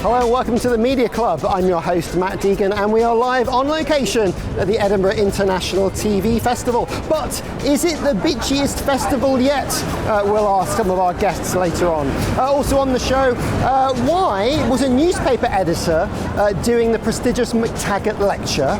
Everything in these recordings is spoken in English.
Hello and welcome to the Media Club. I'm your host, Matt Deegan, and we are live on location at the Edinburgh International TV Festival. But is it the Bitchiest festival yet? We'll ask some of our guests later on. Also on the show, why was a newspaper editor doing the prestigious McTaggart Lecture?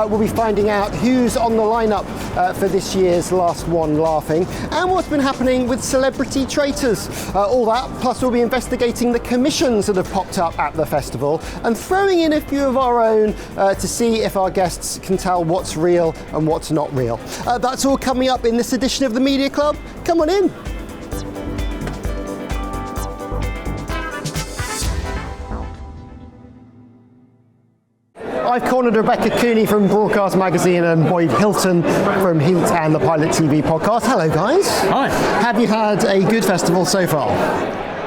We'll be finding out who's on the lineup for this year's Last One Laughing, and what's been happening with celebrity traitors. All that, plus we'll be investigating the commissions that have popped up at the festival and throwing in a few of our own to see if our guests can tell what's real and what's not real. That's all coming up in this edition of the Media Club. Come on in. I've cornered Rebecca Cooney from Broadcast Magazine and Boyd Hilton from Heat and the Pilot TV podcast. Hello guys. Hi. Have you had a good festival so far?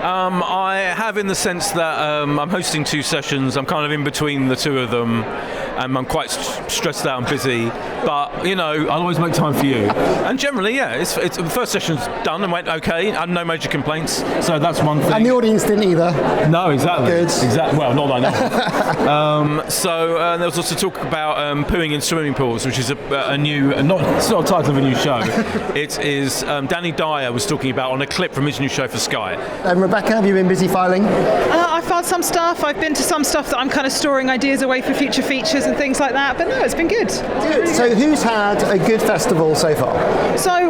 I have, in the sense that I'm hosting two sessions. I'm kind of in between the two of them, and I'm quite stressed out and busy. But you know, I'll always make time for you. And generally, yeah, it's the first session's done and went okay. I had no major complaints, so that's one thing. And the audience didn't either. No, exactly. Good. Exactly. Well, not that I know. So there was also talk about pooing in swimming pools, which is a new, it's not a title of a new show. It is Danny Dyer was talking about on a clip from his new show for Sky. And Rebecca, have you been busy filing? I've filed some stuff. I've been to some stuff that I'm kind of storing ideas away for future features and things like that. But no, it's been good. Good. So who's had a good festival so far? So I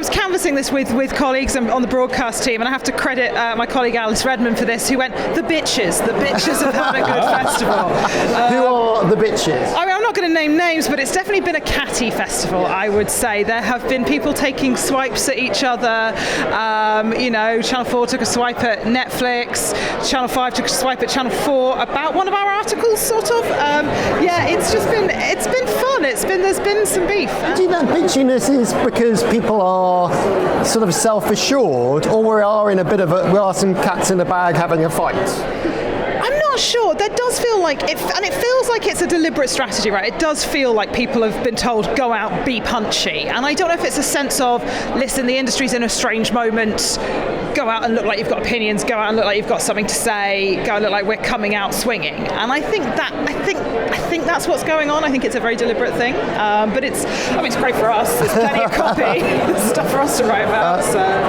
was canvassing this with colleagues on the broadcast team, and I have to credit my colleague Alice Redmond for this, who went, the bitches have had a good festival. Who are the bitches? I'm not going to name names, but it's definitely been a catty festival, I would say. There have been people taking swipes at each other. Channel 4 took a swipe at Netflix, Channel 5 took a swipe at Channel 4 about one of our articles, sort of. It's been fun. There's been some beef. Do you think that bitchiness is because people are sort of self-assured, or we are some cats in the bag having a fight? I'm not sure. There does feel like it, and it feels like it's a deliberate strategy, right? It does feel like people have been told, go out, be punchy. And I don't know if it's a sense of, listen, the industry's in a strange moment, go out and look like you've got opinions, go out and look like you've got something to say, go and look like we're coming out swinging. And I think that's what's going on. I think it's a very deliberate thing. But it's great for us. There's plenty of copy, stuff for us to write about.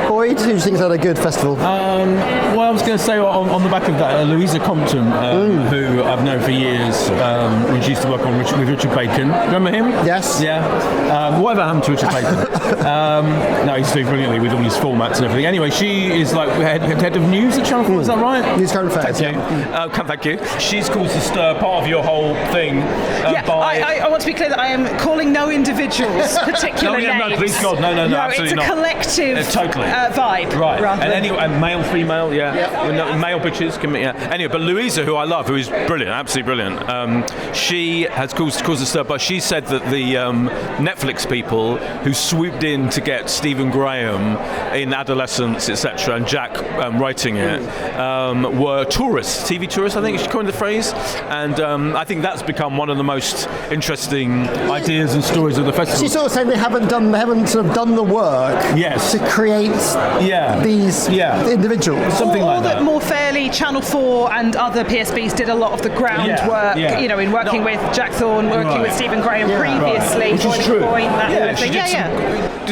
Boyd, who do you think's had a good festival? Well, I was going to say on the back of that, Louisa Compton, who I've known for years, when she used to work on with Richard Bacon. Remember him? Yes. Yeah. Whatever happened to Richard Bacon? No, he's doing brilliantly with all his formats and everything. Anyway, she is like head of news at Channel 4, is that right? News current affairs. Thank you. Thank you. She's caused a stir, part of your whole thing. I want to be clear that I am calling no individuals particular names. No, please God, no, absolutely not. It's a collective vibe. Right. Rather. And anyway, male, female, male bitches. Anyway, but Louisa, who I love, who is brilliant, absolutely brilliant, she has caused a stir, but she said that the Netflix people who swooped in to get Stephen Graham in Adolescence, etc., and Jack writing it, were tourists, TV tourists, I think she coined the phrase, and I think that's become one of the most interesting ideas and stories of the festival. She's sort of saying they haven't sort of done the work to create these individuals. Something like that. More fairly, Channel 4 and other PSBs did a lot of the groundwork, in working with Jack Thorne, working with Stephen Graham previously. Which is true.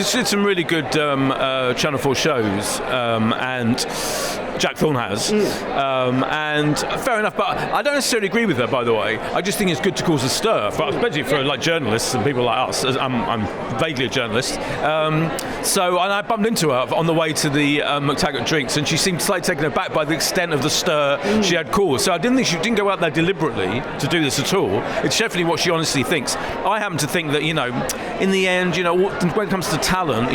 She did some really good Channel 4 shows, and Jack Thorne has, and fair enough, but I don't necessarily agree with her, by the way. I just think it's good to cause a stir, especially for like journalists and people like us. I'm vaguely a journalist, and I bumped into her on the way to the McTaggart drinks, and she seemed slightly taken aback by the extent of the stir she had caused. So I didn't think she didn't go out there deliberately to do this at all. It's definitely what she honestly thinks. I happen to think that, in the end, when it comes to talent,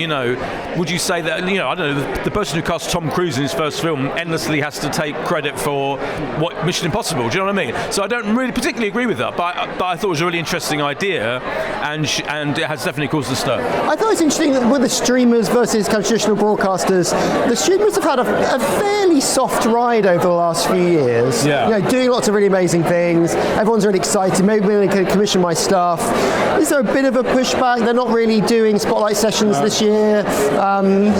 would you say that, I don't know, the person who cast Tom Cruise in his first film endlessly has to take credit for what Mission Impossible, do you know what I mean? So I don't really particularly agree with that, but I thought it was a really interesting idea, and it has definitely caused a stir. I thought it was interesting that with the streamers versus kind of traditional broadcasters, the streamers have had a fairly soft ride over the last few years. Doing lots of really amazing things. Everyone's really excited. Maybe they can commission my stuff. Is there a bit of a pushback? They're not really doing spotlight sessions this year.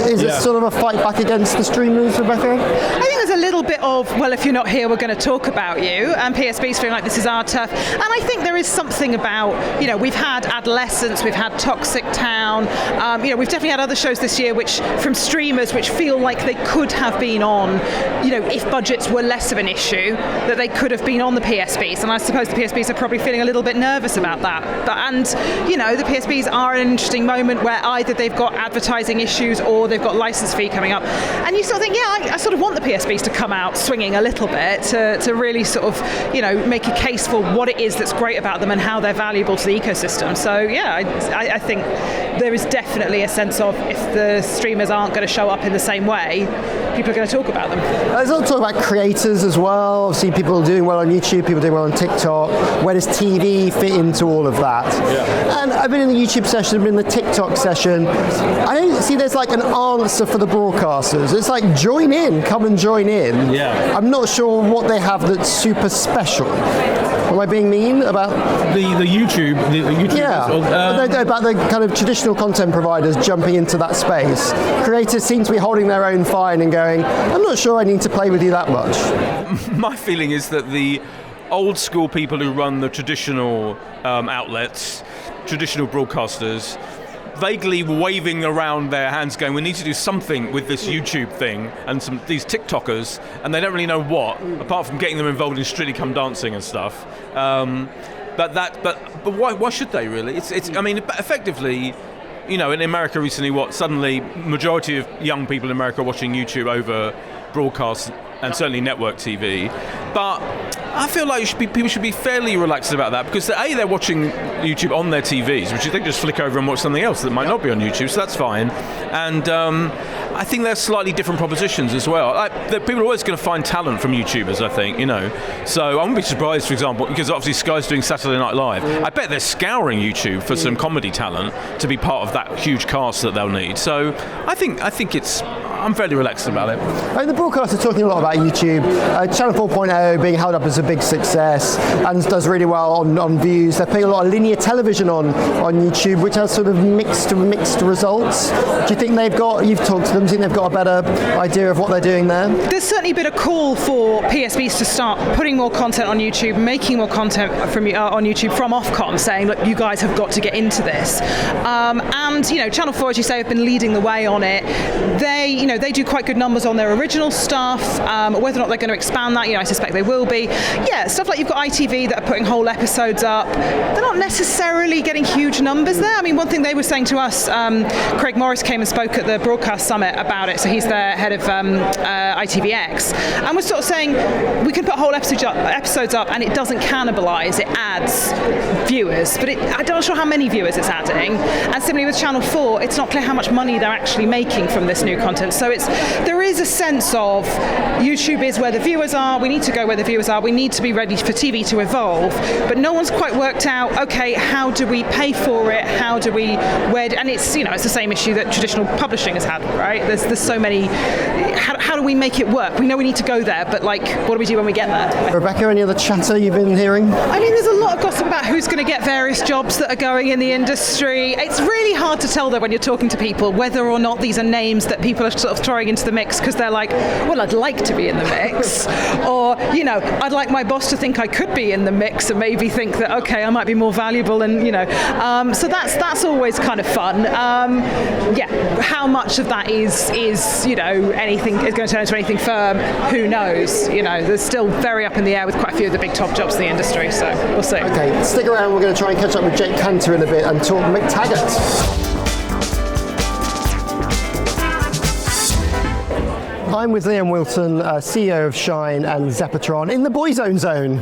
Is it sort of a fight back against the streamers, Rebecca? I think there's a little bit of, well, if you're not here, we're going to talk about you, and PSB's feeling like this is our turf. And I think there is something about, we've had Adolescence, we've had Toxic Town, we've definitely had other shows this year from streamers which feel like they could have been on, if budgets were less of an issue, that they could have been on the PSBs. And I suppose the PSBs are probably feeling a little bit nervous about that. The PSBs are an interesting moment where either they've got advertising issues or they've got license fee coming up. And you sort of think, I sort of want the PSBs to come out swinging a little bit to really sort of, make a case for what it is that's great about them and how they're valuable to the ecosystem. So, I think there is definitely a sense of if the streamers aren't going to show up in the same way, people are going to talk about them. There's also talk about creators as well. Obviously, people doing well on YouTube, people doing well on TikTok. Where does TV fit into all of that? Yeah. And I've been in the YouTube session, I've been in the TikTok session. I don't see there's like an answer for the broadcasters. It's like, join in, come and join in. Yeah. I'm not sure what they have that's super special. Am I being mean about the YouTube? Yeah, about the kind of traditional content providers jumping into that space. Creators seem to be holding their own fine and going, I'm not sure I need to play with you that much. My feeling is that the old school people who run the traditional outlets, traditional broadcasters, vaguely waving around their hands going, we need to do something with this YouTube thing and these TikTokers, and they don't really know what, apart from getting them involved in Strictly Come Dancing and stuff. But why should they really? I mean, effectively, in America recently, suddenly majority of young people in America are watching YouTube over broadcast and certainly network TV. But I feel like people should be fairly relaxed about that, because they're watching YouTube on their TVs, which they just flick over and watch something else that might not be on YouTube, so that's fine. And I think they're slightly different propositions as well. People are always going to find talent from YouTubers, I think, So I wouldn't be surprised, for example, because obviously Sky's doing Saturday Night Live. I bet they're scouring YouTube for some comedy talent to be part of that huge cast that they'll need. So I think I'm fairly relaxed about it. The broadcasters are talking a lot about YouTube. Channel 4.0 being held up as a big success and does really well on views. They're putting a lot of linear television on YouTube, which has sort of mixed results. Do you think you've talked to them, do you think they've got a better idea of what they're doing there? There's certainly been a call for PSBs to start putting more content on YouTube, making more content on YouTube from Ofcom, saying, look, you guys have got to get into this. Channel 4, as you say, have been leading the way on it. They do quite good numbers on their original stuff. Whether or not they're going to expand that, I suspect they will be. Yeah, stuff like you've got ITV that are putting whole episodes up. They're not necessarily getting huge numbers there. I mean, one thing they were saying to us, Craig Morris came and spoke at the Broadcast Summit about it, so he's the head of ITVX, and was sort of saying we can put whole episodes up and it doesn't cannibalise, it adds viewers, but I'm not sure how many viewers it's adding. And similarly with Channel 4, it's not clear how much money they're actually making from this new content. So there is a sense of YouTube is where the viewers are, we need to go where the viewers are, we need to be ready for TV to evolve, but no one's quite worked out, okay, how do we pay for it, and it's, it's the same issue that traditional publishing has had, right? There's so many, how do we make it work? We know we need to go there, but what do we do when we get there? Rebecca, any other chatter you've been hearing? I mean, there's a lot of gossip about who's going to get various jobs that are going in the industry. It's really hard to tell though when you're talking to people whether or not these are names that people are sort of throwing into the mix because they're like, well, I'd like to be in the mix, or I'd like my boss to think I could be in the mix and maybe think that, okay, I might be more valuable, and so that's always kind of fun. How much of that is anything is going to turn into anything firm? Who knows? There's still very up in the air with quite a few of the big top jobs in the industry, so we'll see. Okay, stick around. We're going to try and catch up with Jake Kanter in a bit and talk McTaggart. I'm with Liam Wilton, CEO of Shine and Zeppatron in the Boyzone Zone.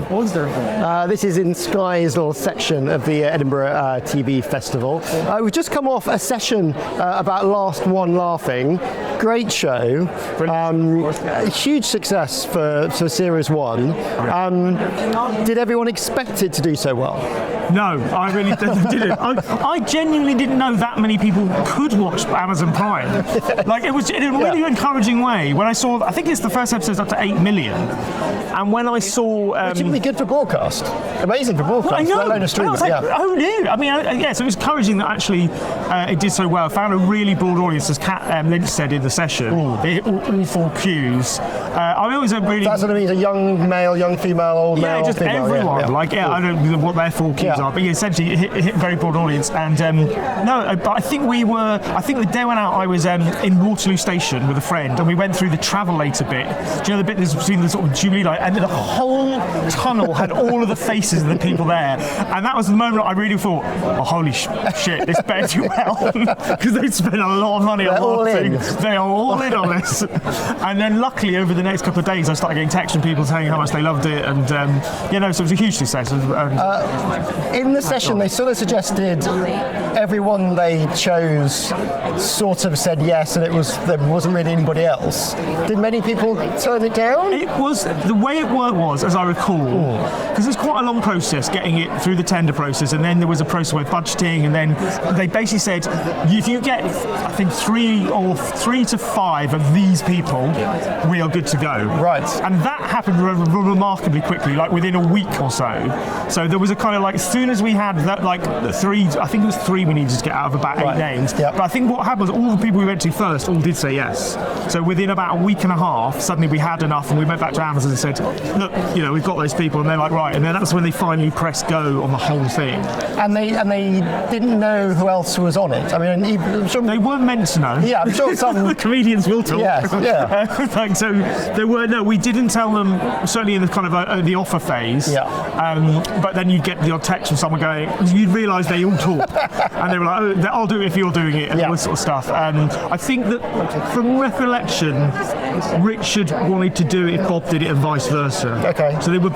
This is in Sky's little section of the Edinburgh TV Festival. We've just come off a session about Last One Laughing. Great show. Huge success for Series 1. Did everyone expect it to do so well? No, I really didn't. I genuinely didn't know that many people could watch Amazon Prime. It was in a really encouraging way. when I saw, I think it's the first episode's up to 8 million. And when I saw... Which would be good for broadcast. Amazing for broadcast, I know. let alone a streamer. I was like, oh no. I mean, yeah, so it was encouraging that actually it did so well. Found a really broad audience, as Kat Lynch said in the session. All 4 Qs. I always really... That sort of means a young male, young female, old male, just female. everyone. I don't know what their 4 Qs are, but essentially it hit a very broad audience. And but I think the day went out, I was in Waterloo Station with a friend, and we went through the Travelator bit. Do you know the bit that's between the sort of Jubilee light, and the whole tunnel had all of the faces of the people there, and that was the moment I really thought, oh holy shit, this better do well, because they spent a lot of money on marketing. They are all in on this. And then luckily over the next couple of days I started getting texts from people saying how much they loved it, and so it was a huge success. In the session they sort of suggested everyone they chose sort of said yes, and there wasn't really anybody else. Did many people turn it down? It was, the way it worked was, as I recall, because it's quite a long process getting it through the tender process, and then there was a process with budgeting, and then they basically said, if you get, I think, 3 to 5 of these people, we are good to go. Right. And that happened remarkably quickly, like within a week or so. So there was a kind of like, as soon as we had that, like the 3, I think it was 3 we needed to get out of about 8 names. Yep. But I think what happened was all the people we went to first all did say yes. So within about a week and a half, suddenly we had enough, and we went back to Amazon and said, look, we've got those people, and they're like, right, and then that's when they finally pressed go on the whole thing. And they didn't know who else was on it. I mean, I'm sure they weren't meant to know. Yeah, I'm sure some the comedians will talk. Yes, yeah. So there were we didn't tell them, certainly in the kind of the offer phase. Yeah. But then you'd get the odd text from someone going, you'd realise they all talk, and they were like, oh, I'll do it if you're doing it, and all this sort of stuff. I think that from recollection, Richard wanted to do it if Bob did it, and vice versa. Okay. So they were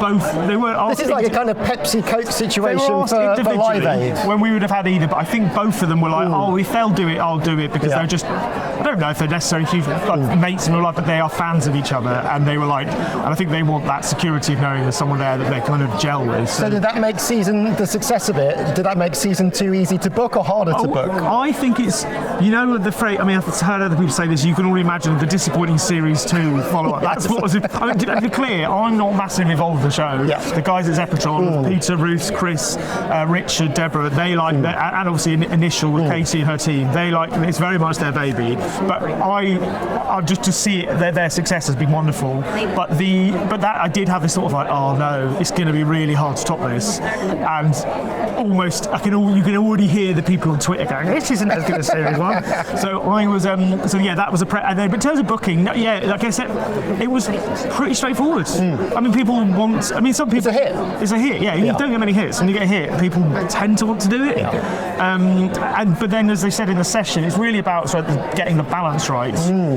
This is like a kind of Pepsi-Coke situation for Live Aid. When we would have had either, but I think both of them were like, oh, if they'll do it, I'll do it, because they're just, I don't know if they're necessarily huge mates in real life, but they are fans of each other, and they were like, and I think they want that security of knowing there's someone there that they kind of gel with. So did that make the success of it, did that make season 2 easy to book or harder to book? I think it's, the phrase, I mean, I've heard other people say this, you can already imagine the disappointing series 2 follow-up. That's what was, I mean, to be clear, I'm not massively involved in the show. Yeah. The guys at Zeppotron, Peter, Ruth, Chris, Richard, Deborah, they like, and obviously Initial with Katie and her team, they like, it's very much their baby. But I just to see it, their success has been wonderful. But that I did have this sort of like, oh no, it's going to be really hard to top this, and almost you can already hear the people on Twitter going, this isn't as good as series 1. So I was that was and then, but in terms of booking, like I said, it was pretty straightforward. I mean, people want. I mean, some people. It's a hit. It's a hit. Yeah, you don't get many hits. When you get a hit, people tend to want to do it. But then, as they said in the session, it's really about sort of getting the balance right.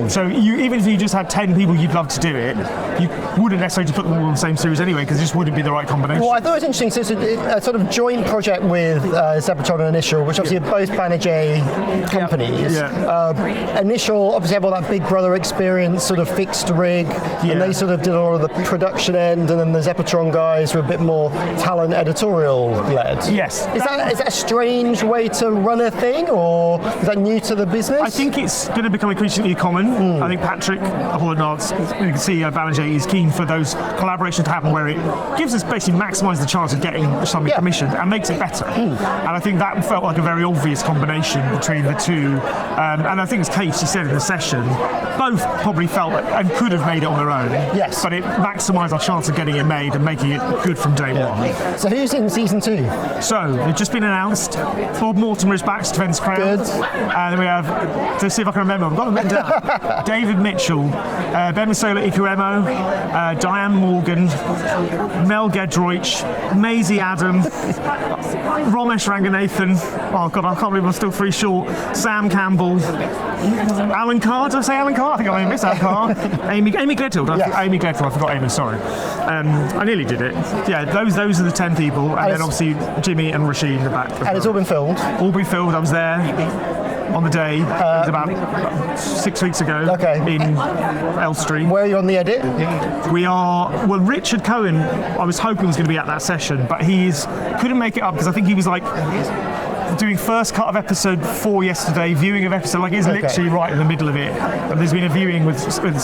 So even if you just had 10 people you'd love to do it, you wouldn't necessarily put them all on the same series anyway, because it just wouldn't be the right combination. Well, I thought it was interesting. So it's a sort of joint project with Zeppotron and Initial, which obviously are both Banajay companies. Initial obviously have all that Big Brother experience, sort of fixed rig, and they sort of did all of the production end, and then the Zeppotron guys were a bit more talent editorial led. Yes. Is that a strange way to run a thing, or is that new to the business? I think it's going to become increasingly common. I think Patrick Holland-Arts, you can see Banajay is keen for those collaborations to happen, where it gives us basically maximise the chance of getting something commissioned and makes it better. And I think that felt like a very obvious combination between the two. And I think as Kate, she said in the session, both probably felt and could have made it on their own. Yes. But it maximised our chance of getting it made and making it good from day one. So who's in season 2? So they've just been announced. Bob Mortimer is back to defend his crown. Good. And then we have, to see if I can remember, I've got them written down. David Mitchell, Ben Masola Ikuemo, Diane Morgan, Mel Gedroich, Maisie Adam, Ramesh Ranganathan, oh god, I can't believe I'm still 3 short, Sam Campbell, Alan Carr, did I say Alan Carr? I think I missed Alan Carr. Amy Gledhill, Amy Gledhill, I forgot Amy, sorry. I nearly did it. Yeah, those are the 10 people, and then obviously Jimmy and Rasheen are back. And it's all been filmed? All been filmed, I was there on the day. It was about 6 weeks ago in Elstree. Where are you on the edit? We are, well, Richard Cohen, I was hoping was going to be at that session, but couldn't make it up because I think he was like doing first cut of episode 4 yesterday, viewing of episode, like it's literally right in the middle of it. And there's been a viewing with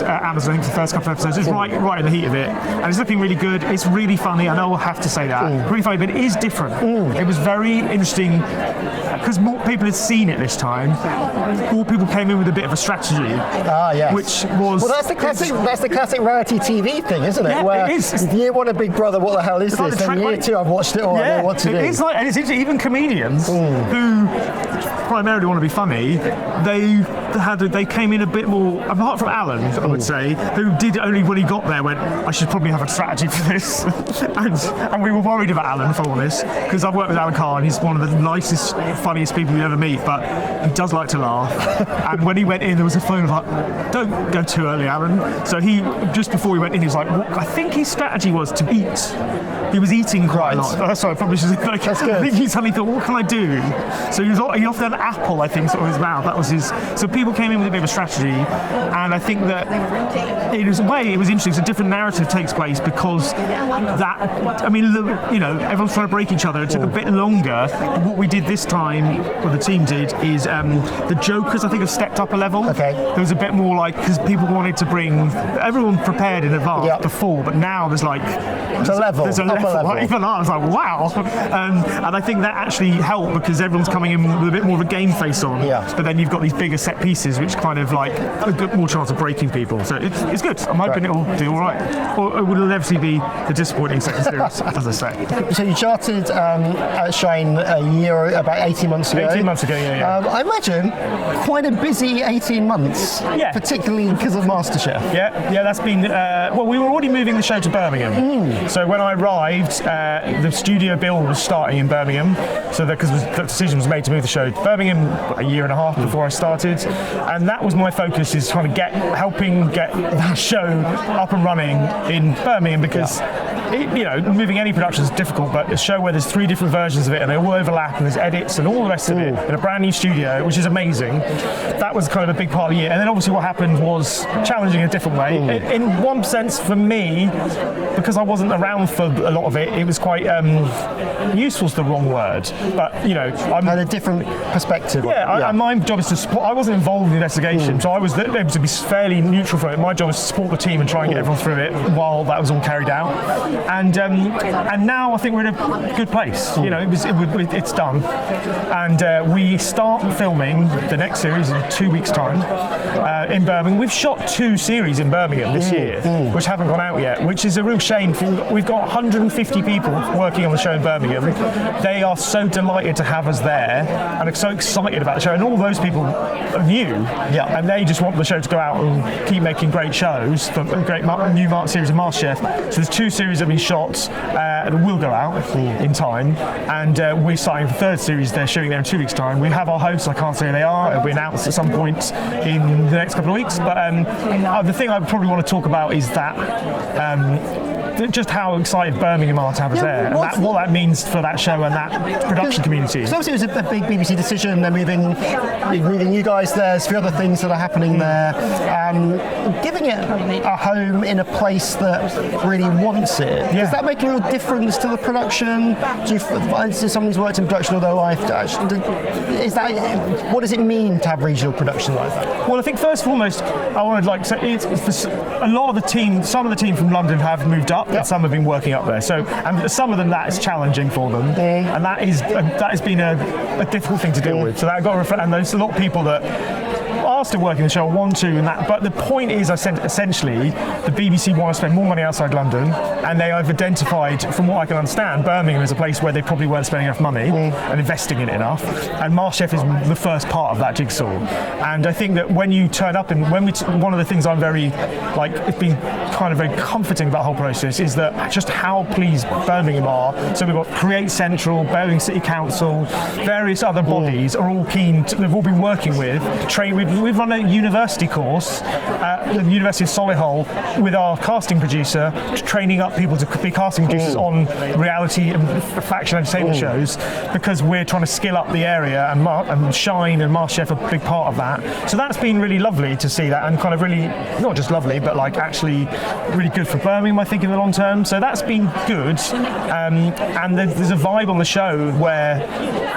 Amazon for the first couple of episodes. It's right in the heat of it. And it's looking really good. It's really funny. I know I'll have to say that. Really funny, but it is different. It was very interesting because more people had seen it this time. More people came in with a bit of a strategy. Yes. Which was... Well, that's the classic reality TV thing, isn't it? Yeah, where it is. Year 1 of Big Brother, what the hell is this? Then year 2, I've watched it all, I know what to do. It's like, and it's interesting, even comedians who primarily want to be funny, they came in a bit more, apart from Alan, I would say, who did only when he got there went, I should probably have a strategy for this. and we were worried about Alan, if I'm honest, because I've worked with Alan Carr and he's one of the nicest, funniest people you ever meet, but he does like to laugh. And when he went in, there was a phone like, don't go too early, Alan. So he, just before he went in, he was like, I think his strategy was to eat. He was eating quite a lot. That's sorry, I probably should like, That's good. I think he suddenly thought, what can I do? So he offered an apple, I think, sort of his mouth. That was his. So people came in with a bit of a strategy, and I think that in a way it was interesting. It's a different narrative takes place because everyone's trying to break each other. It took a bit longer. What we did this time, what the team did, is the jokers I think have stepped up a level. Okay. There was a bit more like, because people wanted to bring everyone prepared in advance before, but now there's like There's a level. Like, even I was like, wow. And I think that actually helped because everyone's coming in with a bit more of a game face on. Yeah. But then you've got these bigger set pieces, which kind of like a good more chance of breaking people. So it's good. I'm hoping it'll do all right. Or it will inevitably be the disappointing second series, as I say. So you charted at Shine about 18 months ago. 18 months ago, yeah. I imagine quite a busy 18 months, particularly because of Masterchef. Yeah, that's been... well, we were already moving the show to Birmingham. So when I arrived, the studio build was starting in Birmingham. So because the decision was made to move the show to Birmingham a year and a half before I started. And that was my focus, is trying to helping get the show up and running in Birmingham because... moving any production is difficult, but a show where there's 3 different versions of it and they all overlap and there's edits and all the rest of it in a brand new studio, which is amazing. That was kind of a big part of the year. And then obviously what happened was challenging in a different way. In one sense, for me, because I wasn't around for a lot of it, it was quite useful is the wrong word, but I had a different perspective. My job is to support. I wasn't involved in the investigation, so I was able to be fairly neutral from it. My job was to support the team and try and get everyone through it while that was all carried out. And now I think we're in a good place. It's done, and we start filming the next series in 2 weeks' time in Birmingham. We've shot 2 series in Birmingham this year, which haven't gone out yet, which is a real shame. We've got 150 people working on the show in Birmingham. They are so delighted to have us there and are so excited about the show, and all those people are new, and they just want the show to go out and keep making great shows, for a great new series of Masterchef. So there's 2 series that have been shot and will go out in time, and we're starting the 3rd series. They're shooting there in 2 weeks' time. We have our hosts. I can't say who they are. It'll be announced at some point in the next couple of weeks. But the thing I probably want to talk about is that just how excited Birmingham are to have us there, and what that means for that show and that production community. So obviously it was a big BBC decision. They're moving you guys there. There's a few other things that are happening there. Giving it a home in a place that really wants it. Does that make a real difference to the production? Do you find somebody's worked in production all their life? What does it mean to have regional production like that? Well, I think first and foremost, I would like to say a lot of the team, some of the team from London have moved up. And some have been working up there. So, and some of them that is challenging for them, and that has been a difficult thing to deal with. So that got to reflect, and there's a lot of people that are still working the show, want to, and that. But the point is, essentially, the BBC want to spend more money outside London, and they have identified, from what I can understand, Birmingham is a place where they probably weren't spending enough money and investing in it enough. And Masterchef is the first part of that jigsaw. And I think that when you turn up, and one of the things I'm very it's been kind of very comforting about the whole process is that just how pleased Birmingham are. So we've got Create Central, Birmingham City Council, various other bodies are all keen. They've all been working with. We've we've run a university course at the University of Solihull with our casting producer, training up people to be casting producers on reality and faction entertainment shows, because we're trying to skill up the area, and Shine and Masterchef are a big part of that. So that's been really lovely to see that, and kind of really, not just lovely, but like actually really good for Birmingham, I think, in the long term. So that's been good. And there's a vibe on the show where,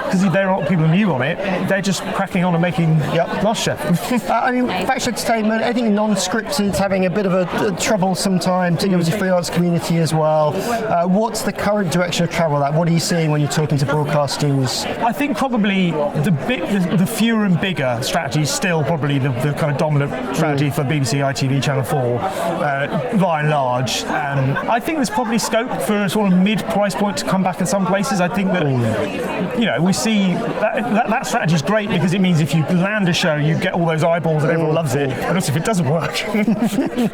because there are a lot of people new on it, they're just cracking on and making Masterchef. I mean, faction entertainment, I think non-scripted having a bit of a troublesome time, particularly with the freelance community as well. What's the current direction of travel? What are you seeing when you're talking to broadcasters? I think probably the fewer and bigger strategy is still probably the kind of dominant strategy for BBC, ITV, Channel 4, by and large. I think there's probably scope for a sort of mid-price point to come back in some places. I think that, we see that strategy is great, because it means if you land a show, you get all those eyeballs and everyone loves it. And also if it doesn't work,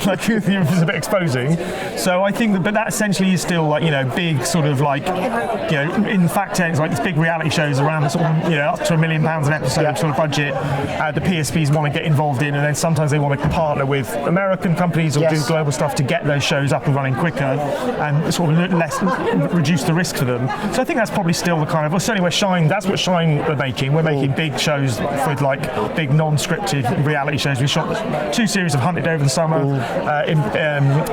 like if it's a bit exposing. So I think that essentially is still like, big sort of like, in fact, it's like these big reality shows around sort of, up to £1 million an episode sort of budget. The PSPs want to get involved in, and then sometimes they want to partner with American companies or do global stuff to get those shows up and running quicker and sort of reduce the risk for them. So I think that's probably still the kind of, well, certainly where Shine, that's what Shine are making. We're making big shows with like big non-scripted reality shows. We shot 2 series of Hunted over the summer,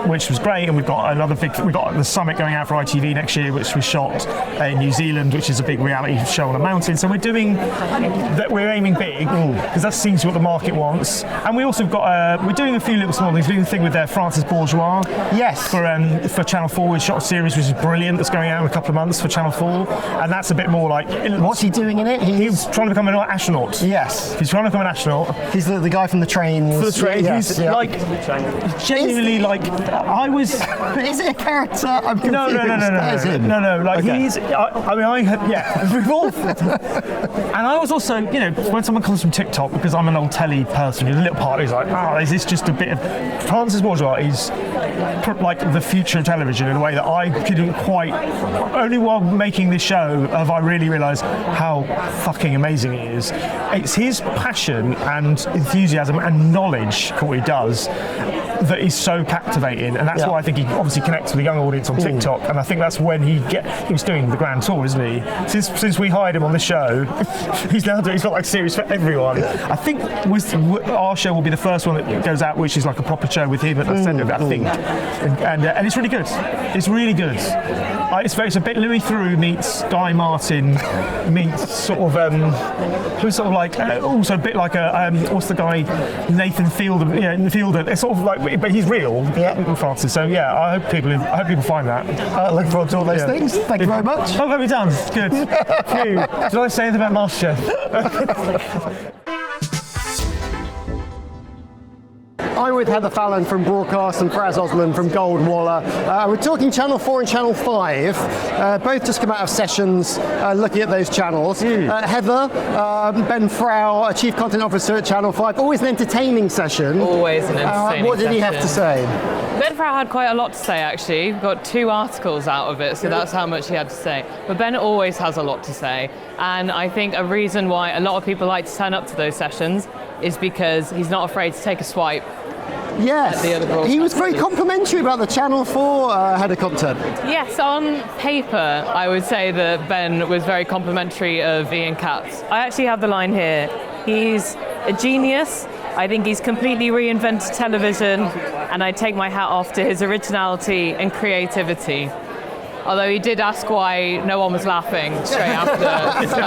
which was great, and we've got the Summit going out for ITV next year, which we shot in New Zealand, which is a big reality show on a mountain. So we're aiming big, because that seems to what the market wants. And we also got we're doing a few little small things. We're doing a thing with Francis Bourgeois. Yes. For Channel 4, we shot a series which is brilliant, that's going out in a couple of months for Channel 4, and that's a bit more like... What's he doing in it? He's trying to become an astronaut. Yes. He's trying to become an astronaut. He's the guy from the trains. For the train. Yes. He's like, genuinely like, I was... Is it a character? I'm confused. No. That is him. No, like Okay. he's... we've all... And I was also, when someone comes from TikTok, because I'm an old telly person, a little part is like, is this just a bit of... Francis Bourgeois is like the future of television in a way that I couldn't quite... Only while making this show have I really realised how fucking amazing he is. It's his passion and enthusiasm and knowledge for what he does that is so captivating, and that's why I think he obviously connects with a young audience on TikTok, and I think that's when he was doing the grand tour, isn't he? Since we hired him on the show, he's got like series for everyone. I think our show will be the first one that goes out, which is like a proper show with him at the centre of it, I think, and it's really good. It's really good. It's a bit Louis Theroux meets Guy Martin meets sort of who's sort of like also a bit like a what's the guy, Nathan Fielder? Yeah, Fielder. It's sort of like, but he's real, Francis. So yeah, I hope people find that. Looking forward to all those things. Thank you very much. Oh, very done. Good. Did I say anything about Masterchef? I'm with Heather Fallon from Broadcast and Faraz Osman from Goldwaller. We're talking Channel 4 and Channel 5. Both just come out of sessions looking at those channels. Heather, Ben Frau, Chief Content Officer at Channel 5, always an entertaining session. Always an entertaining What did he have to say? Ben Frau had quite a lot to say, actually. We got 2 articles out of it, so that's how much he had to say. But Ben always has a lot to say. And I think a reason why a lot of people like to turn up to those sessions is because he's not afraid to take a swipe. Yes, he was very complimentary about the Channel 4 head of content. Yes, on paper, I would say that Ben was very complimentary of Ian Katz. I actually have the line here. He's a genius. I think he's completely reinvented television, and I take my hat off to his originality and creativity. Although he did ask why no one was laughing straight after, so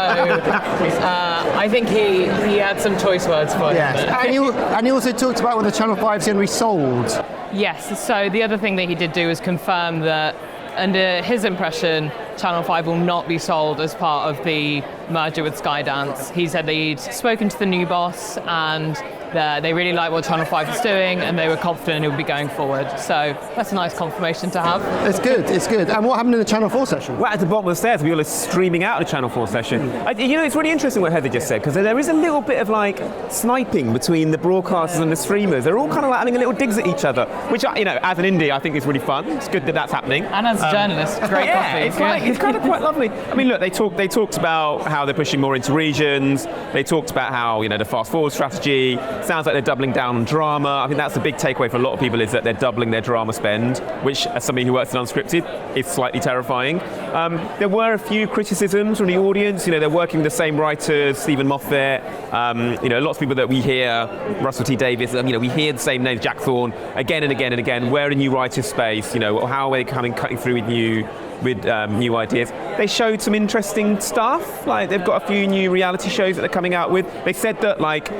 I think he had some choice words for him. And he also talked about when the Channel 5's going to be sold. Yes, so the other thing that he did do was confirm that under his impression, Channel 5 will not be sold as part of the merger with Skydance. He said they'd spoken to the new boss and they really liked what Channel 5 was doing and they were confident it would be going forward. So that's a nice confirmation to have. It's good. And what happened in the Channel 4 session? Well, at the bottom of the stairs, we were streaming out of the Channel 4 session. It's really interesting what Heather just said, because there is a little bit of like sniping between the broadcasters and the streamers. They're all kind of like having a little digs at each other, which, as an indie, I think is really fun. It's good that that's happening. And as a journalist, great coffee. It's kind of quite lovely. I mean, look, they talked about how they're pushing more into regions. They talked about how, the fast forward strategy. Sounds like they're doubling down on drama. I think that's the big takeaway for a lot of people, is that they're doubling their drama spend, which, as somebody who works in unscripted, is slightly terrifying. There were a few criticisms from the audience. They're working with the same writers, Stephen Moffat. Lots of people that we hear, Russell T Davies. We hear the same names, Jack Thorne, again and again and again. We're a new writer's space. How are they cutting through with new ideas? They showed some interesting stuff. Like, they've got a few new reality shows that they're coming out with. They said that, like,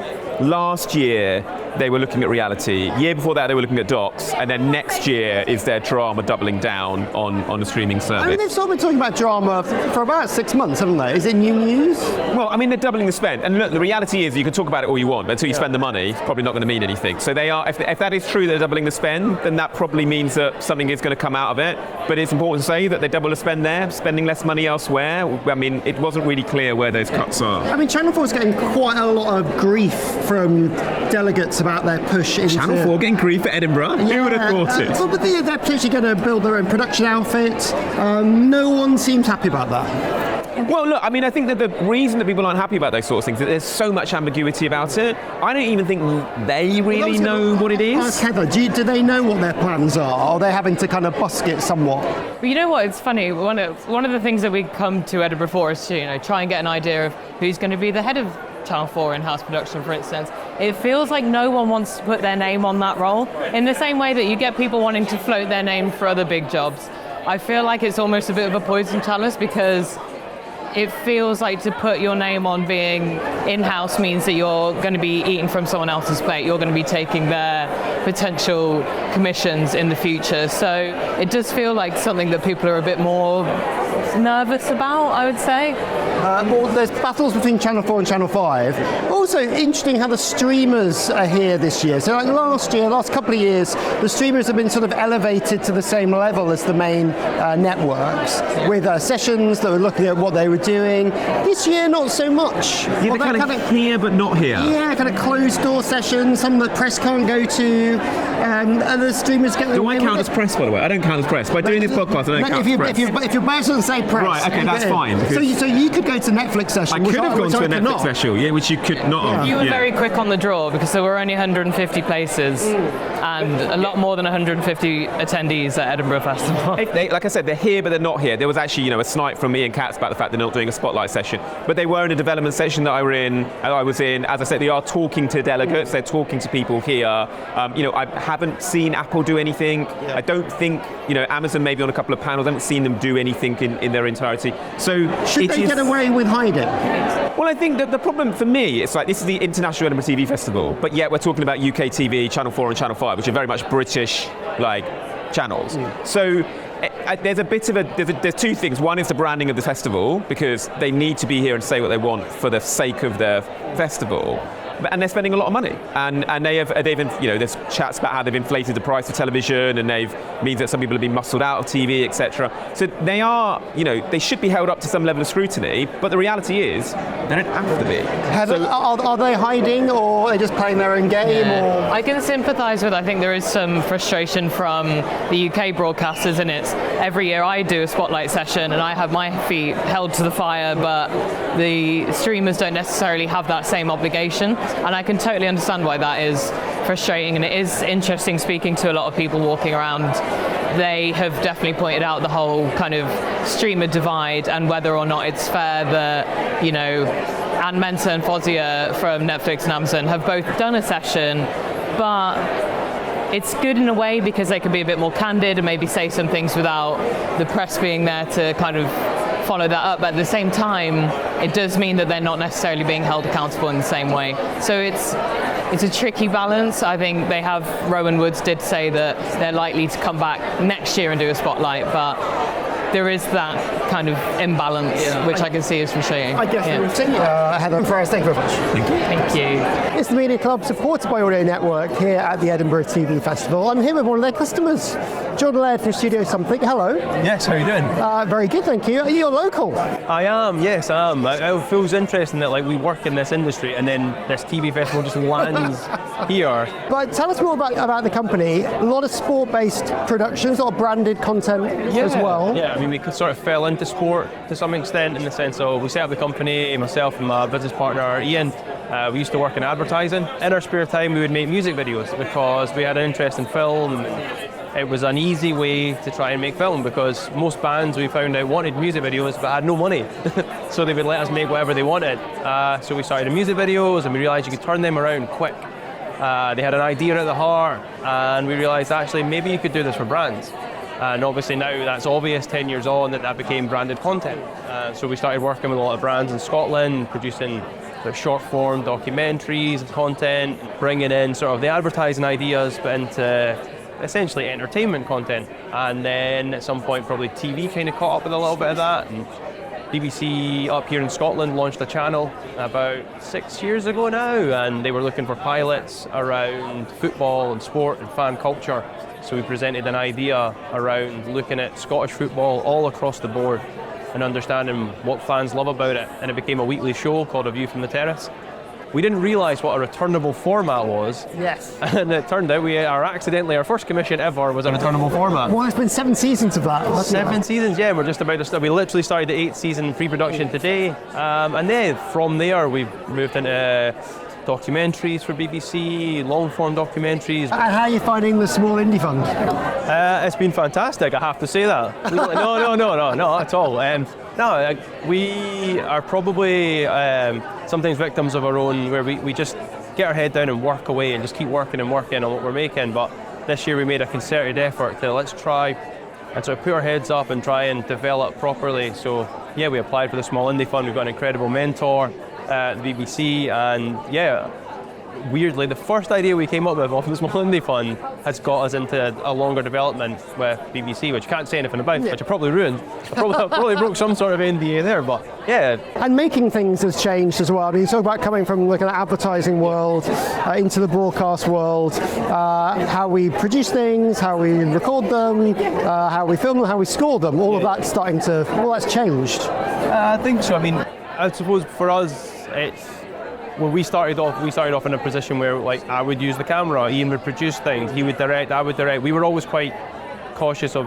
last year they were looking at reality. Year before that they were looking at docs, and then next year is their drama doubling down on the streaming service. They've sort of been talking about drama for about 6 months, haven't they? Is it new news? Well, they're doubling the spend. And look, the reality is, you can talk about it all you want, but until you spend the money, it's probably not going to mean anything. So they are, if that is true, they're doubling the spend, then that probably means that something is going to come out of it. But it's important to say that they double the spend there, spending less money elsewhere. It wasn't really clear where those cuts are. Channel 4 is getting quite a lot of grief from delegates about their push into... Channel 4 getting grief at Edinburgh? Who would have thought it? But they're potentially going to build their own production outfit. No one seems happy about that. Well, look, I think that the reason that people aren't happy about those sorts of things is that there's so much ambiguity about it. I don't even think they really know what it is. Heather, do they know what their plans are? Or are they having to kind of busk it somewhat? Well, you know what? It's funny. One of the things that we come to Edinburgh for is to try and get an idea of who's going to be the head of Channel 4 in-house production, for instance. It feels like no one wants to put their name on that role. In the same way that you get people wanting to float their name for other big jobs, I feel like it's almost a bit of a poison chalice, because it feels like to put your name on being in-house means that you're going to be eating from someone else's plate. You're going to be taking their potential commissions in the future. So it does feel like something that people are a bit more nervous about, I would say. Well, there's battles between Channel 4 and Channel 5. Also, interesting how the streamers are here this year. So like last couple of years, the streamers have been sort of elevated to the same level as the main networks, with sessions that were looking at what they were doing. This year, not so much. Yeah, they're kind of here but not here. Yeah, kind of closed door sessions, some that press can't go to, and the streamers get... Do I count as press, by the way? I don't count as press. By doing this podcast, I don't count as press. If you're both on the same press... Right, okay, that's fine. So you could go to Netflix session. I could have gone to a Netflix special, yeah, which you could not have. You were very quick on the draw, because there were only 150 places and a lot more than 150 attendees at Edinburgh Festival. Like I said, they're here but they're not here. There was actually, a snipe from Ian Katz about the fact they're not doing a spotlight session, but they were in a development session that I was in. As I said, they are talking to delegates, they're talking to people here. I haven't seen Apple do anything. I don't think, Amazon maybe on a couple of panels, I haven't seen them do anything in their entirety. So should they get away with hiding? Well, I think that the problem for me, it's like, this is the International Edinburgh TV Festival, but yet we're talking about UK TV, Channel 4 and Channel 5, which are very much British, channels. So there's a bit of there's two things. One is the branding of the festival, because they need to be here and say what they want for the sake of their festival. And they're spending a lot of money, and they've there's chats about how they've inflated the price of television, and means that some people have been muscled out of TV, etc. So they are, they should be held up to some level of scrutiny, but the reality is they don't have to be. Are they hiding, or are they just playing their own game? Or? I can sympathise with. I think there is some frustration from the UK broadcasters, and it's every year I do a spotlight session and I have my feet held to the fire, but the streamers don't necessarily have that same obligation. And I can totally understand why that is frustrating, and it is interesting speaking to a lot of people walking around. They have definitely pointed out the whole kind of streamer divide, and whether or not it's fair that, Anne Mensah and Fozia from Netflix and Amazon have both done a session, but it's good in a way because they can be a bit more candid and maybe say some things without the press being there to kind of follow that up. But at the same time, it does mean that they're not necessarily being held accountable in the same way. So it's a tricky balance. I think Rowan Woods did say that they're likely to come back next year and do a spotlight, but there is that kind of imbalance, which I can see is frustrating. I guess we'll see. Heather and Faraz, thank you very much. Thank you. It's the Media Club, supported by Audio Network, here at the Edinburgh TV Festival. I'm here with one of their customers, Jordan Laird from Studio Something. Hello. Yes, how are you doing? Very good, thank you. Are you local? I am, yes, I am. It feels interesting that we work in this industry and then this TV festival just lands here. But tell us more about the company. A lot of sport-based productions, a lot of branded content as well. Yeah, mean, we sort of fell into sport to some extent in the sense of we set up the company, myself and my business partner Ian. We used to work in advertising. In our spare time, we would make music videos because we had an interest in film. It was an easy way to try and make film because most bands we found out wanted music videos but had no money. So they would let us make whatever they wanted. So we started music videos and we realised you could turn them around quick. They had an idea at the heart and we realised actually maybe you could do this for brands. And obviously now that's obvious 10 years on that became branded content. So we started working with a lot of brands in Scotland, producing short form documentaries and content, bringing in sort of the advertising ideas but into essentially entertainment content. And then at some point probably TV kind of caught up with a little bit of that, and BBC up here in Scotland launched a channel about 6 years ago now, and they were looking for pilots around football and sport and fan culture. So we presented an idea around looking at Scottish football all across the board and understanding what fans love about it, and it became a weekly show called A View from the Terrace. We didn't realise what a returnable format was. Yes. And it turned out our first commission ever was a returnable format. Well, it's been 7 seasons of that. Seven seasons, yeah. We're just about to start. We literally started the 8th season pre-production today. And then from there, we've moved into documentaries for BBC, long-form documentaries. And how are you finding the small indie fund? It's been fantastic, I have to say that. No, not at all. We are probably sometimes victims of our own, where we just get our head down and work away and just keep working and working on what we're making. But this year we made a concerted effort to let's try and sort of put our heads up and try and develop properly. So yeah, we applied for the Small Indie Fund. We've got an incredible mentor at the BBC, and yeah, weirdly, the first idea we came up with of the Small Indie Fund has got us into a longer development with BBC, which I can't say anything about, which I probably ruined. I probably broke some sort of NDA there, but yeah. And making things has changed as well. I mean, you talk about coming from like an advertising world into the broadcast world, how we produce things, how we record them, how we film them, how we score them, all of that's starting to, that's changed. I think so. I mean, I suppose for us, it's, when we started off in a position where like I would use the camera, Ian would produce things, he would direct, I would direct. We were always quite cautious of,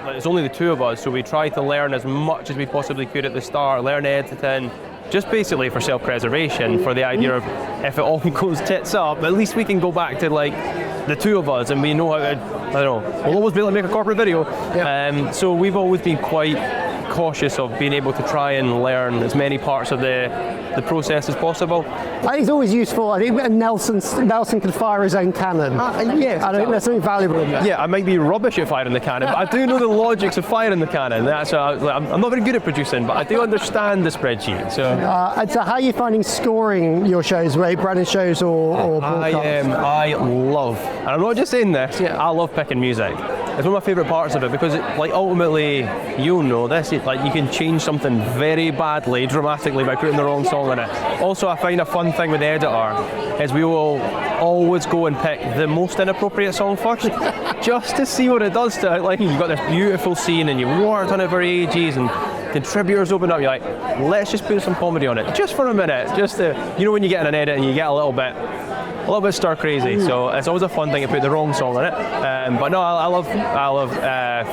like, it's only the two of us, so we tried to learn as much as we possibly could at the start, learn editing, just basically for self-preservation, for the idea of if it all goes tits up, at least we can go back to like the two of us and we know how to, I don't know, we'll always be able to make a corporate video. Yeah. So we've always been quite cautious of being able to try and learn as many parts of the process as possible. I think it's always useful. I think Nelson can fire his own cannon. Yes, I think there's something valuable in that. Yeah, I might be rubbish at firing the cannon, but I do know the logics of firing the cannon. That's I'm not very good at producing, but I do understand the spreadsheet. So, and so how are you finding scoring your shows, whether branded shows or broadcasts? I love, and I'm not just saying this, I love picking music. It's one of my favourite parts of it because ultimately, you'll know this, like you can change something very badly, dramatically by putting the wrong song in it. Also, I find a fun thing with the editor is we will always go and pick the most inappropriate song first, just to see what it does to it. Like you've got this beautiful scene and you've worked on it for ages and contributors open up, you're like, let's just put some comedy on it, just for a minute, just to, when you get in an edit and you get a little bit stir crazy, so it's always a fun thing to put the wrong song in it. But no, I love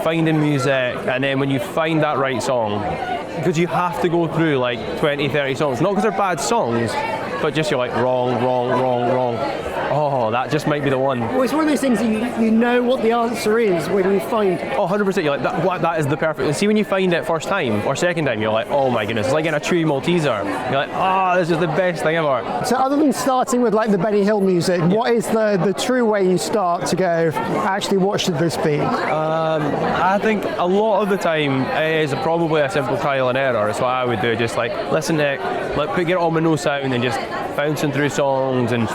finding music, and then when you find that right song, because you have to go through like 20, 30 songs, not because they're bad songs, but just you're like wrong. Oh, that just might be the one. Well, it's one of those things that you know what the answer is when you find it. Oh, 100%. You're like, that is the perfect. And see, when you find it first time or second time, you're like, oh my goodness, it's like getting a Chewy Malteser. You're like, this is the best thing ever. So other than starting with like the Benny Hill music, what is the true way you start to go, actually what should this be? I think a lot of the time it is probably a simple trial and error. Is what I would do, just like listen to it, get it on my nose sound and just bouncing through songs, and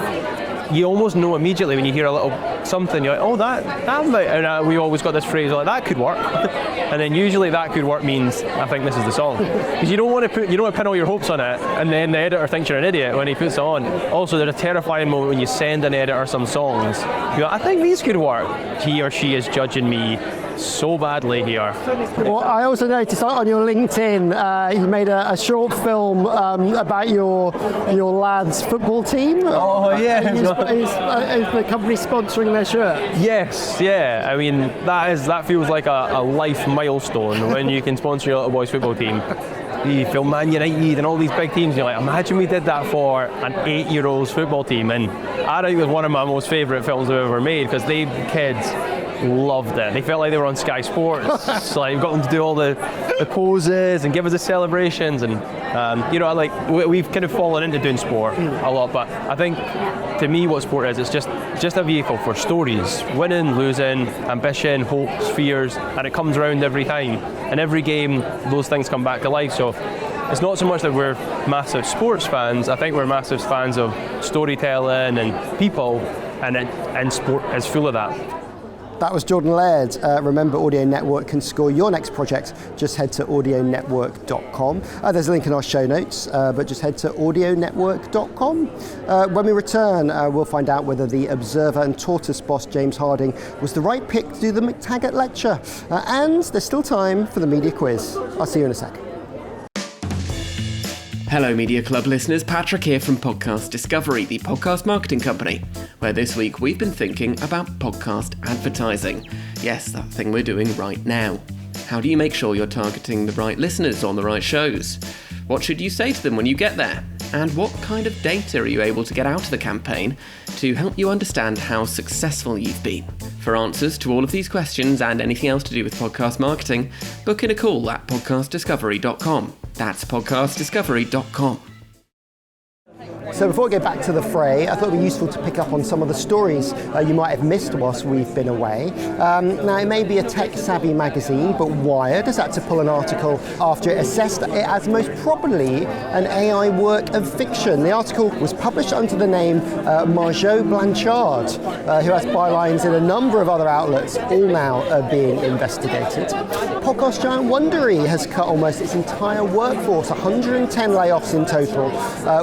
you almost know immediately when you hear a little something, you're like, oh, that might, and we always got this phrase like, that could work. And then usually that could work means, I think this is the song. Because you don't want to pin all your hopes on it, and then the editor thinks you're an idiot when he puts it on. Also, there's a terrifying moment when you send an editor some songs. You're like, I think these could work. He or she is judging me so badly here. Well, I also noticed on your LinkedIn, you made a short film about your lads' football team. Oh yeah, Is the company sponsoring their shirt? Yes, yeah. I mean, that feels like a life milestone when you can sponsor your little boys' football team. You film Man United and all these big teams, and you're like, imagine we did that for an 8-year-old's football team. And I think it was one of my most favourite films I've ever made, because they kids loved it. They felt like they were on Sky Sports. So like, we got them to do all the poses and give us the celebrations, and we've kind of fallen into doing sport a lot. But I think to me, what sport is, it's just a vehicle for stories, winning, losing, ambition, hopes, fears, and it comes around every time. And every game, those things come back to life. So it's not so much that we're massive sports fans. I think we're massive fans of storytelling and people, and sport is full of that. That was Jordan Laird. Remember, Audio Network can score your next project. Just head to audionetwork.com. There's a link in our show notes, but just head to audionetwork.com. When we return, we'll find out whether the Observer and Tortoise boss James Harding was the right pick to do the McTaggart Lecture. And there's still time for the media quiz. I'll see you in a sec. Hello Media Club listeners, Patrick here from Podcast Discovery, the podcast marketing company, where this week we've been thinking about podcast advertising. Yes, that thing we're doing right now. How do you make sure you're targeting the right listeners on the right shows? What should you say to them when you get there? And what kind of data are you able to get out of the campaign to help you understand how successful you've been? For answers to all of these questions and anything else to do with podcast marketing, book in a call at podcastdiscovery.com. That's podcastdiscovery.com. So before we get back to the fray, I thought it would be useful to pick up on some of the stories you might have missed whilst we've been away. Now, it may be a tech-savvy magazine, but Wired has had to pull an article after it assessed it as most probably an AI work of fiction. The article was published under the name Margot Blanchard, who has bylines in a number of other outlets, all now being investigated. Podcast giant Wondery has cut almost its entire workforce, 110 layoffs in total,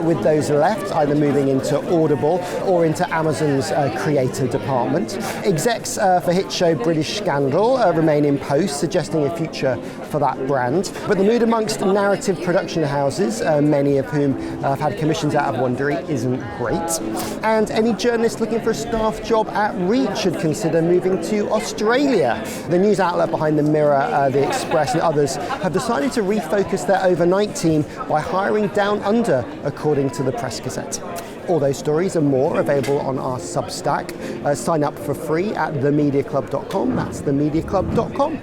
with those left either moving into Audible or into Amazon's creator department. Execs for hit show British Scandal remain in post, suggesting a future for that brand. But the mood amongst narrative production houses, many of whom have had commissions out of Wondery, isn't great. And any journalist looking for a staff job at Reach should consider moving to Australia. The news outlet behind the Mirror, The Express and others have decided to refocus their overnight team by hiring down under, according to the Press Gazette. All those stories and more available on our Substack. Sign up for free at themediaclub.com. That's themediaclub.com.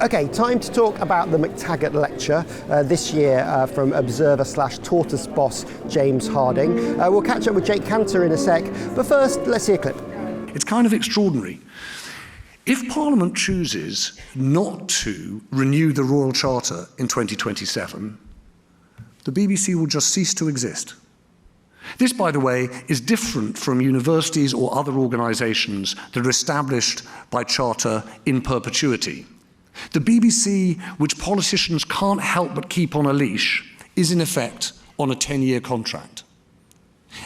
Okay, time to talk about the McTaggart Lecture this year from Observer/Tortoise boss James Harding. We'll catch up with Jake Kanter in a sec, but first, let's see a clip. It's kind of extraordinary. If Parliament chooses not to renew the Royal Charter in 2027, the BBC will just cease to exist. This, by the way, is different from universities or other organisations that are established by charter in perpetuity. The BBC, which politicians can't help but keep on a leash, is in effect on a 10-year contract.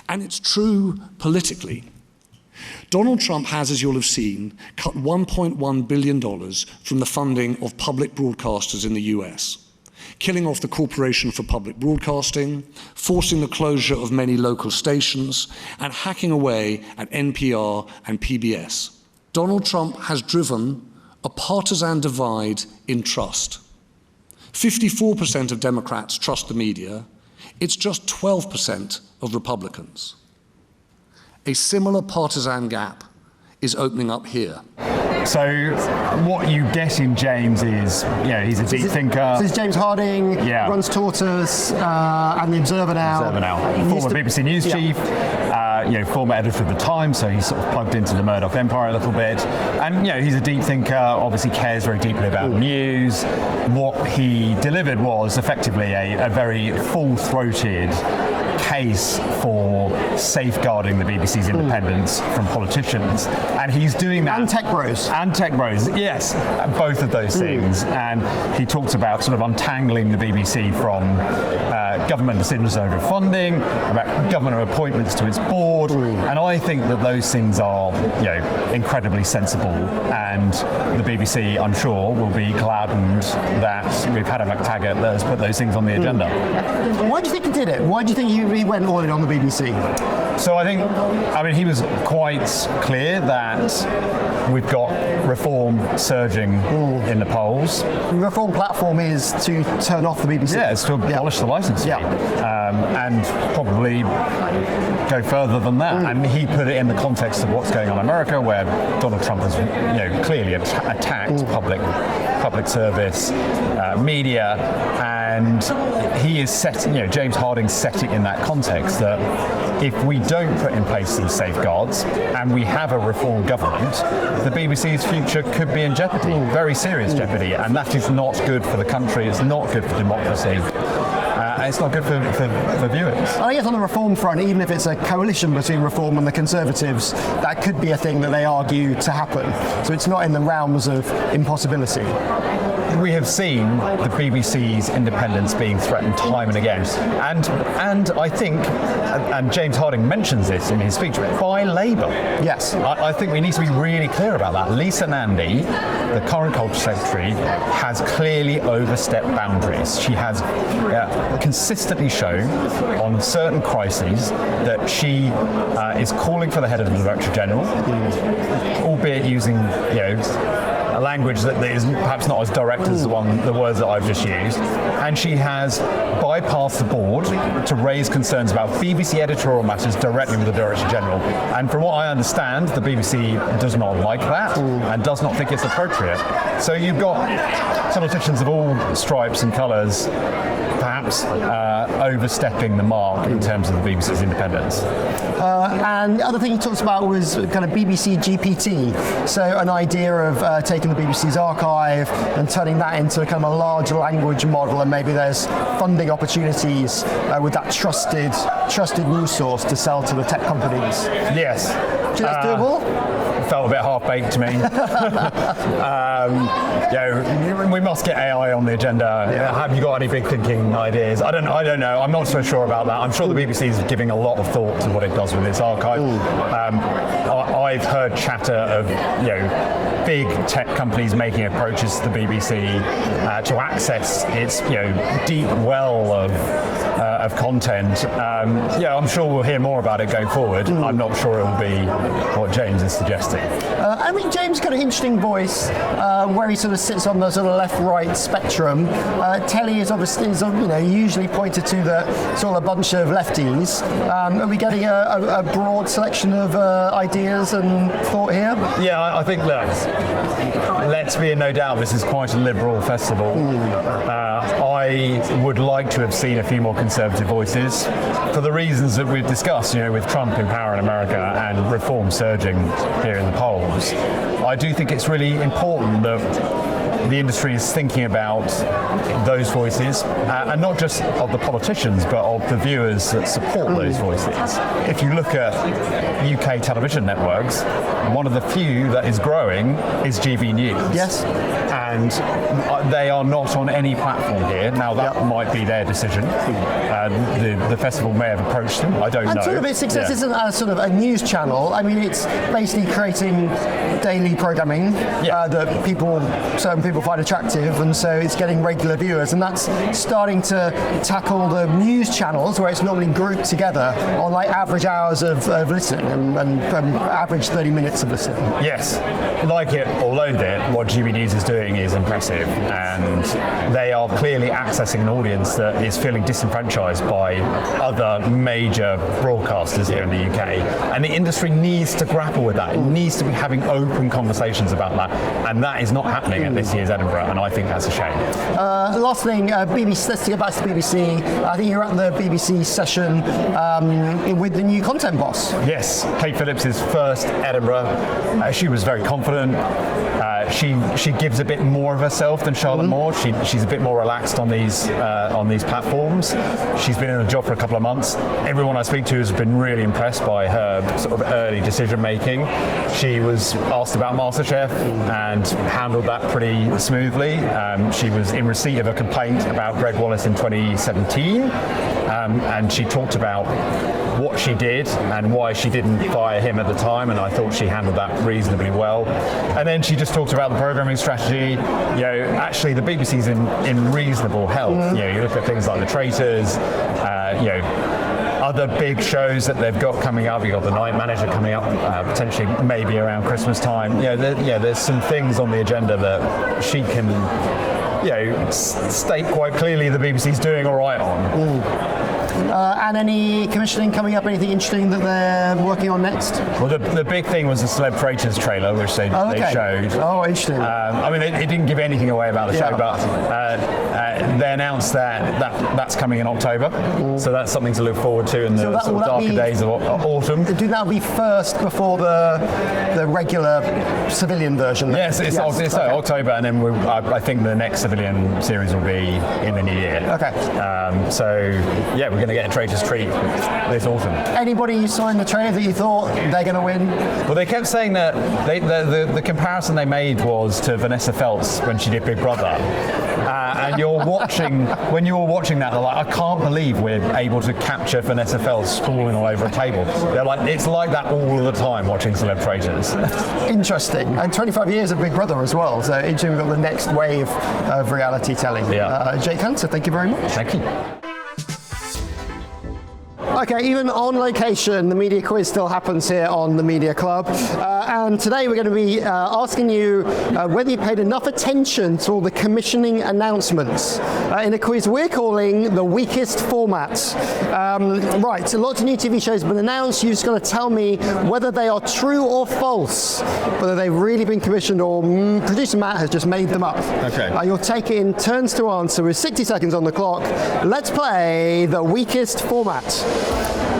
And it's true politically. Donald Trump has, as you'll have seen, cut $1.1 billion from the funding of public broadcasters in the US, killing off the Corporation for Public Broadcasting, forcing the closure of many local stations, and hacking away at NPR and PBS. Donald Trump has driven a partisan divide in trust. 54% of Democrats trust the media. It's just 12% of Republicans. A similar partisan gap is opening up here. So what you get in James is, he's a deep thinker. This is James Harding, runs Tortoise and the Observer now. Former BBC News chief, former editor of The Times, so he's sort of plugged into the Murdoch empire a little bit. And he's a deep thinker, obviously cares very deeply about news. What he delivered was effectively a very full-throated case for safeguarding the BBC's independence from politicians, and he's doing that. And tech bros. And tech bros, yes, both of those things. And he talks about sort of untangling the BBC from government decisions over funding, about government appointments to its board, and I think that those things are, incredibly sensible. And the BBC, I'm sure, will be gladdened that we've had a McTaggart that has put those things on the agenda. Why do you think he did it? Why do you think he went all in on the BBC? So I mean, he was quite clear that we've got reform surging in the polls. The reform platform is to turn off the BBC. Yeah, it's to abolish the licence fee, and probably go further than that. And he put it in the context of what's going on in America, where Donald Trump has, clearly attacked public service, media, and he is James Harding set it in that context that if we don't put in place these safeguards and we have a reform government, the BBC's future could be in jeopardy, very serious jeopardy, and that is not good for the country, it's not good for democracy. It's not good for viewers. I guess on the reform front, even if it's a coalition between Reform and the Conservatives, that could be a thing that they argue to happen. So it's not in the realms of impossibility. We have seen the BBC's independence being threatened time and again, and I think, and James Harding mentions this in his speech, by Labour. Yes. I think we need to be really clear about that. Lisa Nandy, the current Culture Secretary, has clearly overstepped boundaries. She has consistently shown on certain crises that she is calling for the head of the Director General, albeit using, a language that is perhaps not as direct as the words that I've just used, and she has bypassed the board to raise concerns about BBC editorial matters directly with the Director General. And from what I understand, the BBC does not like that and does not think it's appropriate. So you've got politicians of all stripes and colours perhaps overstepping the mark in terms of the BBC's independence. And the other thing he talked about was kind of BBC GPT, so an idea of taking the BBC's archive and turning that into kind of a large language model, and maybe there's funding opportunities with that trusted news source to sell to the tech companies. Yes. Do you think that's doable? Felt a bit half-baked to me. We must get AI on the agenda. Have you got any big thinking ideas? I don't know. I'm not so sure about that. I'm sure the BBC is giving a lot of thought to what it does with its archive. I've heard chatter of big tech companies making approaches to the BBC to access its deep well of content. I'm sure we'll hear more about it going forward. I'm not sure it will be what James is suggesting. I mean, James got an interesting voice where he sort of sits on the sort of left-right spectrum. Telly is obviously usually pointed to that it's all a bunch of lefties. Are we getting a broad selection of ideas and thought here? Yeah, I think let's be in no doubt this is quite a liberal festival. I would like to have seen a few more conservative voices for the reasons that we've discussed, with Trump in power in America and reform surging here in the polls. I do think it's really important that the industry is thinking about those voices, and not just of the politicians, but of the viewers that support those voices. If you look at UK television networks, one of the few that is growing is GB News. Yes. And they are not on any platform here. Now that might be their decision. The festival may have approached them. I don't know. And sort of its success isn't a sort of a news channel. I mean, it's basically creating daily programming that certain people find attractive, and so it's getting regular viewers, and that's starting to tackle the news channels where it's normally grouped together on like average hours of listening and average 30 minutes of listening. Yes, like it or loathe it, what GB News is doing is impressive, and they are clearly accessing an audience that is feeling disenfranchised by other major broadcasters here in the UK, and the industry needs to grapple with that. It needs to be having open conversations about that, and that is not happening at this year's is Edinburgh, and I think that's a shame. Last thing, BBC. Let's go back to the BBC. I think you're at the BBC session with the new content boss. Yes, Kate Phillips' first Edinburgh. She was very confident. She gives a bit more of herself than Charlotte Moore. She's a bit more relaxed on these platforms. She's been in the job for a couple of months. Everyone I speak to has been really impressed by her sort of early decision making. She was asked about Masterchef and handled that pretty smoothly. She was in receipt of a complaint about Greg Wallace in 2017, and she talked about what she did and why she didn't fire him at the time, and I thought she handled that reasonably well. And then she just talked about the programming strategy. You know, actually the BBC's in reasonable health. You know, you look at things like The Traitors, you know, other big shows that they've got coming up. You've got The Night Manager coming up, potentially maybe around Christmas time. You know, there's some things on the agenda that she can, you know, state quite clearly the BBC's doing all right on. And any commissioning coming up? Anything interesting that they're working on next? Well, the big thing was the Celeb Traitors trailer, which they showed. Oh, interesting. I mean, it didn't give anything away about the show, but they announced that's coming in October. So that's something to look forward to in the sort of darker days of autumn. Do that be first before the regular civilian version? Yes, it's October, and then I think the next civilian series will be in the new year. Okay. So yeah, we're going to get a Traitors treat this autumn. Anybody you saw in the trailer that you thought they're going to win? Well, they kept saying that the comparison they made was to Vanessa Feltz when she did Big Brother. And when you're watching that, they're like, I can't believe we're able to capture Vanessa Feltz sprawling all over a table. They're like, it's like that all the time watching Celeb Traitors. Interesting. And 25 years of Big Brother as well. So interesting, we've got the next wave of reality telling. Yeah. Jake Kanter, thank you very much. Thank you. Okay, even on location, the media quiz still happens here on the Media Club. And today we're going to be asking you whether you paid enough attention to all the commissioning announcements in a quiz we're calling the weakest format. Right, so lots of new TV shows have been announced. You're just going to tell me whether they are true or false, whether they've really been commissioned or producer Matt has just made them up. Okay. You'll take it in turns to answer with 60 seconds on the clock. Let's play the weakest format.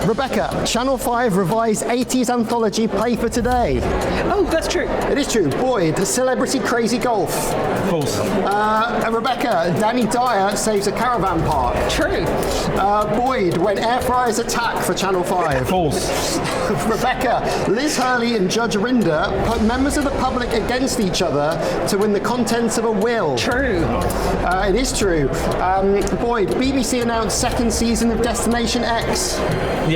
Rebecca, Channel 5 revised 80s anthology Play for Today. Oh, that's true. It is true. Boyd, Celebrity Crazy Golf. False. Rebecca, Danny Dyer saves a caravan park. True. Boyd, When Air Fryers Attack for Channel 5. False. Rebecca, Liz Hurley and Judge Rinder put members of the public against each other to win the contents of a will. True. It is true. Boyd, BBC announced second season of Destination X.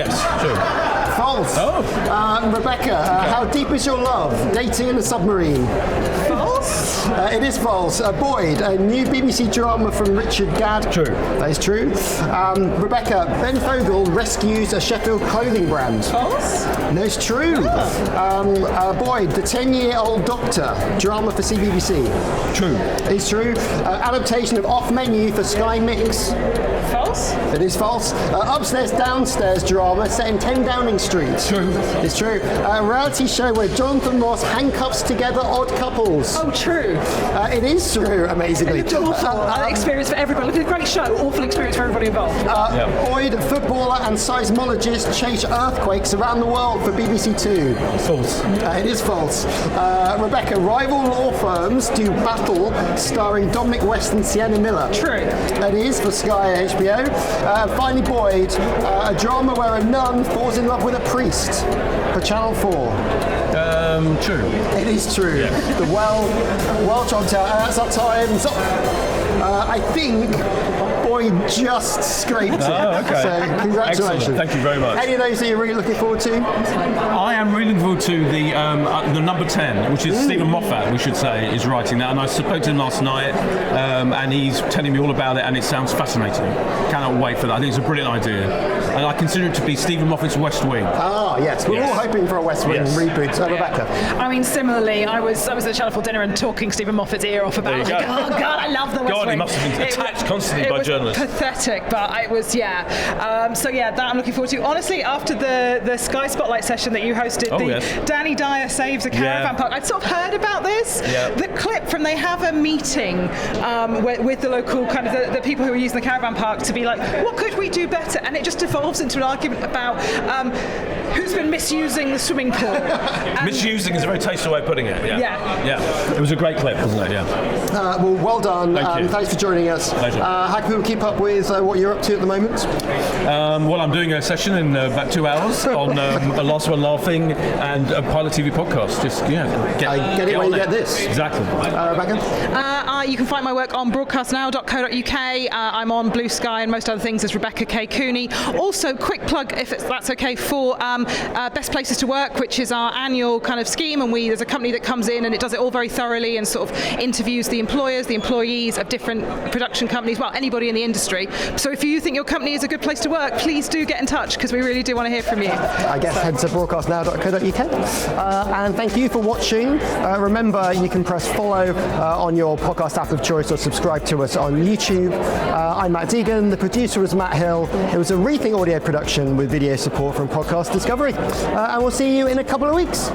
Yes, true. False. Oh. Rebecca, How Deep Is Your Love? Dating in a Submarine. False. It is false. Boyd, a new BBC drama from Richard Gadd. True. That is true. Rebecca, Ben Fogle rescues a Sheffield clothing brand. False. No, it's true. Boyd, The 10-Year-Old Doctor, drama for CBBC. True. It's true. Adaptation of Off Menu for Sky Mix. False. It is false. Upstairs Downstairs drama set in 10 Downing Street. True. It's true. A reality show where Jonathan Ross handcuffs together odd couples. Oh, true. It is true, amazingly. It's awful experience for everybody. It's a great show. Awful experience for everybody involved. Boyd, footballer and seismologist chase earthquakes around the world for BBC Two. False. It is false. Rebecca, rival law firms do battle starring Dominic West and Sienna Miller. True. It is for Sky and HBO. Finally, Boyd, a drama where a nun falls in love with a priest for Channel 4. True. It is true. Yeah. The well-trod tale. That's our time. So, I think Boyd just scraped it. Oh, okay. So congratulations. Excellent. Thank you very much. Any of those that you're really looking forward to? I am really looking forward to the number 10, which is Stephen Moffat, we should say, is writing that. And I spoke to him last night, and he's telling me all about it, and it sounds fascinating. Cannot wait for that. I think it's a brilliant idea. And I consider it to be Stephen Moffat's West Wing. Ah, yes. We're all hoping for a West Wing reboot. Rebecca. I mean, similarly, I was at Channel 4 dinner and talking Stephen Moffat's ear off about, like, oh God, I love the West God, Wing. he must have been attacked constantly by journalists. It was pathetic, but it was, that I'm looking forward to. Honestly, after the Sky Spotlight session that you hosted, Danny Dyer saves a caravan park, I'd sort of heard about this. Yeah. The clip from they have a meeting with the local kind of the people who are using the caravan park to be like, what could we do better? And it just devolves into an argument about who's been misusing the swimming pool. Misusing is a very tasteful way of putting it. Yeah. It was a great clip, wasn't it? Yeah. Well done. Thank you. Thanks for joining us. Pleasure. How can people keep up with what you're up to at the moment? Well, I'm doing a session in about 2 hours on A Last One Laughing and a Pilot TV podcast. Just get it where you get this. Exactly. Rebecca? You can find my work on broadcastnow.co.uk. I'm on Blue Sky and most other things as Rebecca K. Cooney. Also, quick plug, if that's okay, for Best Places to Work, which is our annual kind of scheme, and there's a company that comes in and it does it all very thoroughly and sort of interviews the employers, the employees of different production companies, well, anybody in the industry. So if you think your company is a good place to work, please do get in touch, because we really do want to hear from you. I guess head to broadcastnow.co.uk. And thank you for watching. Remember, you can press follow on your podcast app of choice or subscribe to us on YouTube. I'm Matt Deegan. The producer was Matt Hill. It was a Rethink audio production with video support from Podcast Discovery. And we'll see you in a couple of weeks.